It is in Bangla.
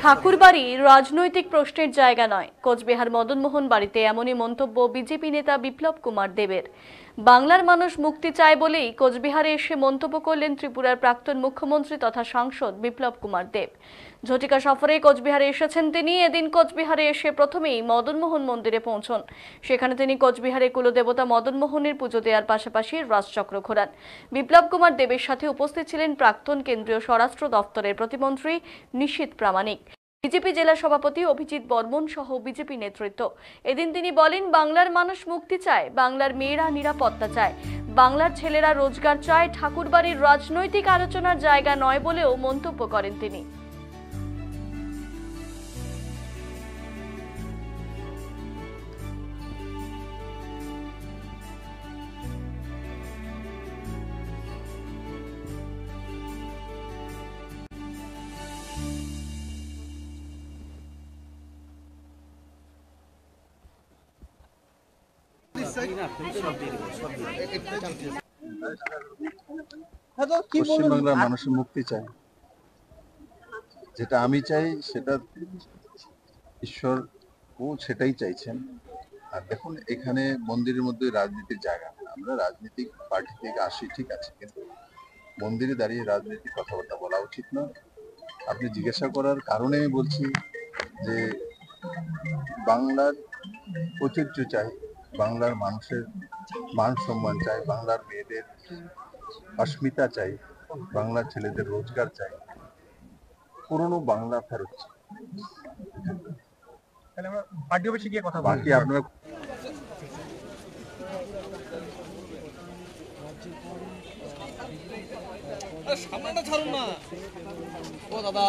ঠাকুরবাড়ি রাজনৈতিক প্রশ্নের জায়গা নয়, কোচবিহার মদনমোহন বাড়িতে এমনই মন্তব্য বিজেপি নেতা বিপ্লব কুমার দেবের। বাংলার মানুষ মুক্তি চায় বলেই কোচবিহারে এসে মন্তব্য করলেন ত্রিপুরার প্রাক্তন মুখ্যমন্ত্রী তথা সাংসদ বিপ্লব কুমার দেব। ঝটিকা সফরে কোচবিহারে এসেছেন তিনি। এদিন কোচবিহারে এসে প্রথমেই মদনমোহন মন্দিরে পৌঁছন। সেখানে তিনি কোচবিহারে কুলদেবতা মদনমোহনের পুজো দেওয়ার পাশাপাশি রাজচক্র ঘোরান। বিপ্লব কুমার দেবের সাথে উপস্থিত ছিলেন প্রাক্তন কেন্দ্রীয় স্বরাষ্ট্র দপ্তরের প্রতিমন্ত্রী নিশীথ প্রামাণিক, বিজেপি জেলা সভাপতি অভিজিৎ বর্মন সহ বিজেপি নেতৃত্ব। এদিন তিনি বলেন, বাংলার মানুষ মুক্তি চায়, বাংলার মেয়েরা নিরাপত্তা চায়, বাংলার ছেলেরা রোজগার চায়। ঠাকুরবাড়ির রাজনৈতিক আলোচনার জায়গা নয় বলেও মন্তব্য করেন তিনি। পশ্চিমবাংলার মানুষের মুক্তি চাই, যেটা আমি চাই সেটা ঈশ্বর ও সেটাই চাইছেন। আর দেখুন, এখানে মন্দিরের মধ্যে রাজনীতির জায়গা, আমরা রাজনৈতিক পার্টি থেকে আসি, ঠিক আছে, কিন্তু মন্দিরে দাঁড়িয়ে রাজনৈতিক কথাবার্তা বলা উচিত না। আপনি জিজ্ঞাসা করার কারণে আমি বলছি যে বাংলার ঐতিহ্য চাই, বাংলার মানুষের মান সম্মান চাই, বাংলার মেয়েদের অস্মিতা চাই, বাংলার ছেলেদের রোজগার চাই, পুরনো বাংলা ফেরত চাই। বাকি আপনারা সামনেটা ছাড়ুন না। ও দাদা,